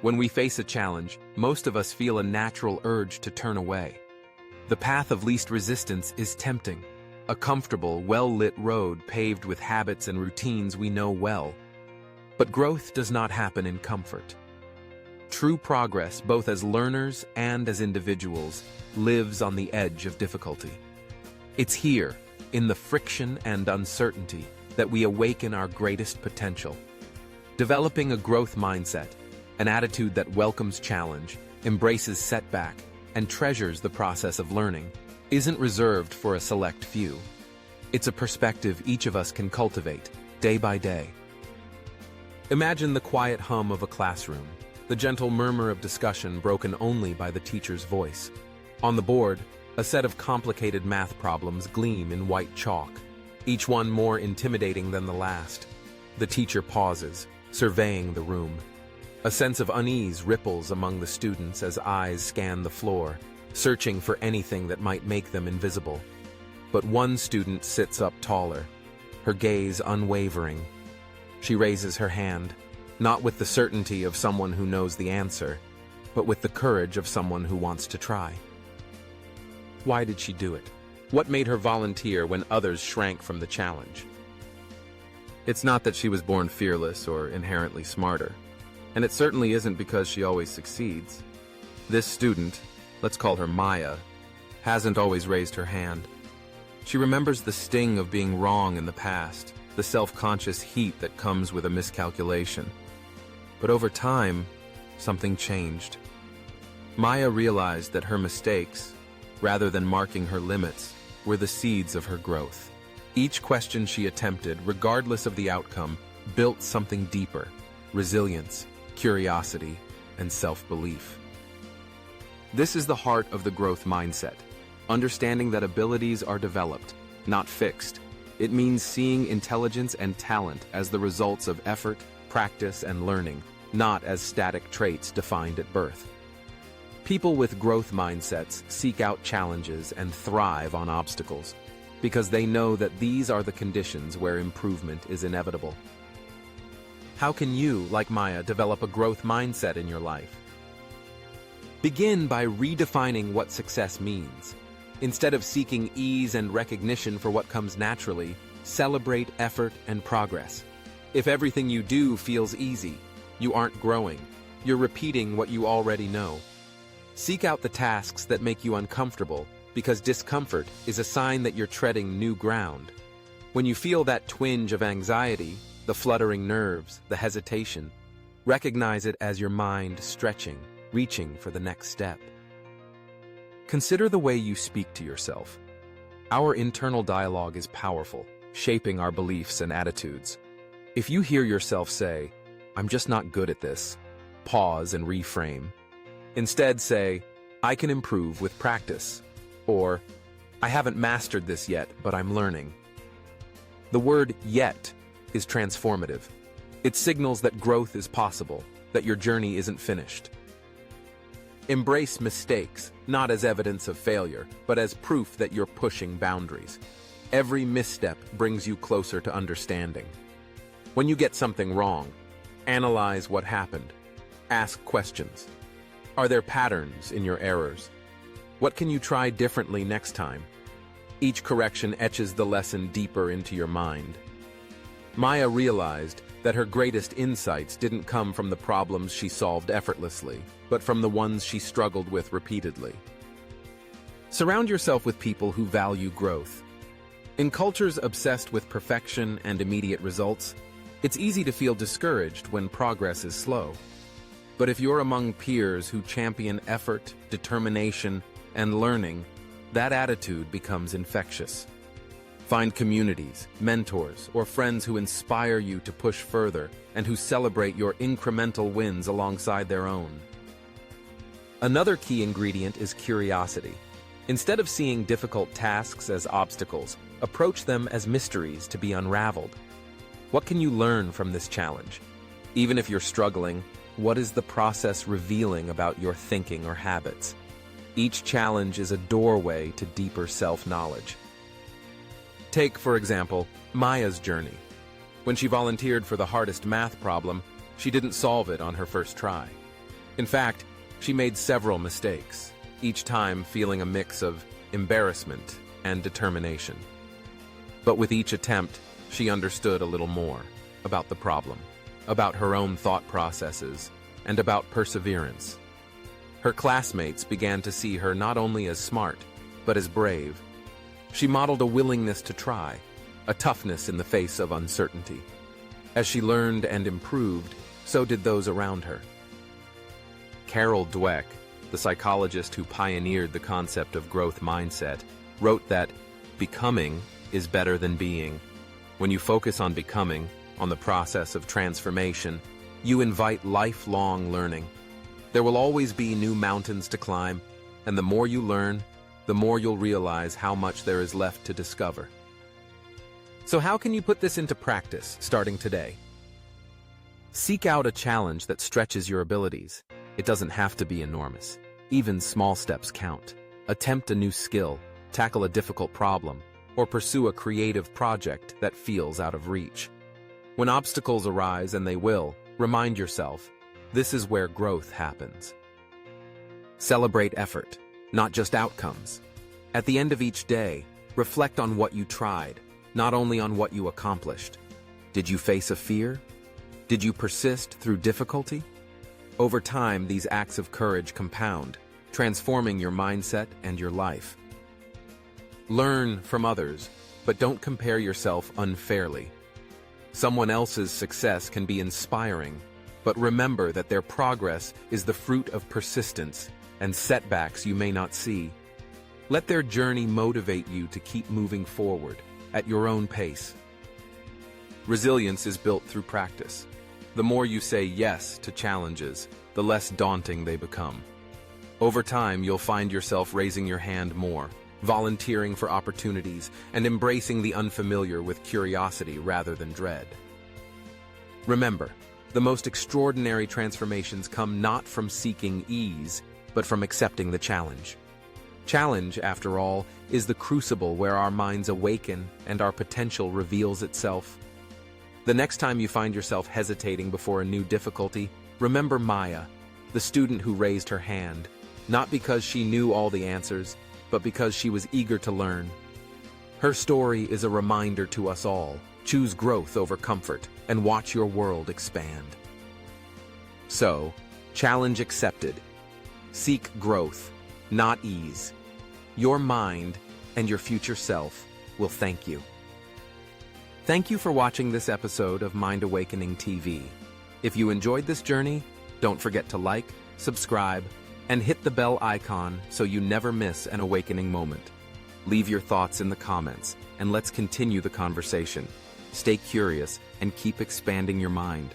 When we face a challenge, most of us feel a natural urge to turn away. The path of least resistance is tempting, a comfortable, well-lit road paved with habits and routines we know well. But growth does not happen in comfort. True progress, both as learners and as individuals, lives on the edge of difficulty. It's here, in the friction and uncertainty, that we awaken our greatest potential. Developing a growth mindset, an attitude that welcomes challenge, embraces setback, and treasures the process of learning, isn't reserved for a select few. It's a perspective each of us can cultivate, day by day. Imagine the quiet hum of a classroom, the gentle murmur of discussion broken only by the teacher's voice. On the board, a set of complicated math problems gleam in white chalk, each one more intimidating than the last. The teacher pauses, surveying the room. A sense of unease ripples among the students as eyes scan the floor, searching for anything that might make them invisible. But one student sits up taller, her gaze unwavering. She raises her hand, not with the certainty of someone who knows the answer, but with the courage of someone who wants to try. Why did she do it? What made her volunteer when others shrank from the challenge? It's not that she was born fearless or inherently smarter, and it certainly isn't because she always succeeds. This student, let's call her Maya, hasn't always raised her hand. She remembers the sting of being wrong in the past, the self-conscious heat that comes with a miscalculation. But over time, something changed. Maya realized that her mistakes, rather than marking her limits, were the seeds of her growth. Each question she attempted, regardless of the outcome, built something deeper: resilience, curiosity, and self-belief. This is the heart of the growth mindset, understanding that abilities are developed, not fixed. It means seeing intelligence and talent as the results of effort, practice, and learning, not as static traits defined at birth. People with growth mindsets seek out challenges and thrive on obstacles, because they know that these are the conditions where improvement is inevitable. How can you, like Maya, develop a growth mindset in your life? Begin by redefining what success means. Instead of seeking ease and recognition for what comes naturally, celebrate effort and progress. If everything you do feels easy, you aren't growing. You're repeating what you already know. Seek out the tasks that make you uncomfortable, because discomfort is a sign that you're treading new ground. When you feel that twinge of anxiety, the fluttering nerves, the hesitation, recognize it as your mind stretching, reaching for the next step. Consider the way you speak to yourself. Our internal dialogue is powerful, shaping our beliefs and attitudes. If you hear yourself say, "I'm just not good at this," pause and reframe. Instead say, "I can improve with practice," or "I haven't mastered this yet, but I'm learning." The word "yet" is transformative. It signals that growth is possible, that your journey isn't finished. Embrace mistakes, not as evidence of failure, but as proof that you're pushing boundaries. Every misstep brings you closer to understanding. When you get something wrong, analyze what happened. Ask questions. Are there patterns in your errors? What can you try differently next time? Each correction etches the lesson deeper into your mind. Maya realized that her greatest insights didn't come from the problems she solved effortlessly, but from the ones she struggled with repeatedly. Surround yourself with people who value growth. In cultures obsessed with perfection and immediate results, it's easy to feel discouraged when progress is slow. But if you're among peers who champion effort, determination, and learning, that attitude becomes infectious. Find communities, mentors, or friends who inspire you to push further and who celebrate your incremental wins alongside their own. Another key ingredient is curiosity. Instead of seeing difficult tasks as obstacles, approach them as mysteries to be unraveled. What can you learn from this challenge? Even if you're struggling, what is the process revealing about your thinking or habits? Each challenge is a doorway to deeper self-knowledge. Take, for example, Maya's journey. When she volunteered for the hardest math problem, she didn't solve it on her first try. In fact, she made several mistakes, each time feeling a mix of embarrassment and determination. But with each attempt, she understood a little more about the problem, about her own thought processes, and about perseverance. Her classmates began to see her not only as smart, but as brave. She modeled a willingness to try, a toughness in the face of uncertainty. As she learned and improved, so did those around her. Carol Dweck, the psychologist who pioneered the concept of growth mindset, wrote that becoming is better than being. When you focus on becoming, on the process of transformation, you invite lifelong learning. There will always be new mountains to climb, and the more you learn, the more you'll realize how much there is left to discover. So how can you put this into practice starting today? Seek out a challenge that stretches your abilities. It doesn't have to be enormous. Even small steps count. Attempt a new skill, tackle a difficult problem, or pursue a creative project that feels out of reach. When obstacles arise, and they will, remind yourself, this is where growth happens. Celebrate effort, not just outcomes. At the end of each day, reflect on what you tried, not only on what you accomplished. Did you face a fear? Did you persist through difficulty? Over time, these acts of courage compound, transforming your mindset and your life. Learn from others, but don't compare yourself unfairly. Someone else's success can be inspiring, but remember that their progress is the fruit of persistence and setbacks you may not see. Let their journey motivate you to keep moving forward at your own pace. Resilience is built through practice. The more you say yes to challenges, the less daunting they become. Over time, you'll find yourself raising your hand more, volunteering for opportunities, and embracing the unfamiliar with curiosity rather than dread. Remember, the most extraordinary transformations come not from seeking ease, but from accepting the challenge. Challenge, after all, is the crucible where our minds awaken and our potential reveals itself. The next time you find yourself hesitating before a new difficulty, remember Maya, the student who raised her hand, not because she knew all the answers, but because she was eager to learn. Her story is a reminder to us all. Choose growth over comfort and watch your world expand. So, challenge accepted. Seek growth, not ease. Your mind and your future self will thank you. Thank you for watching this episode of Mind Awakening TV. If you enjoyed this journey, don't forget to like, subscribe, and hit the bell icon so you never miss an awakening moment. Leave your thoughts in the comments, and let's continue the conversation. Stay curious and keep expanding your mind.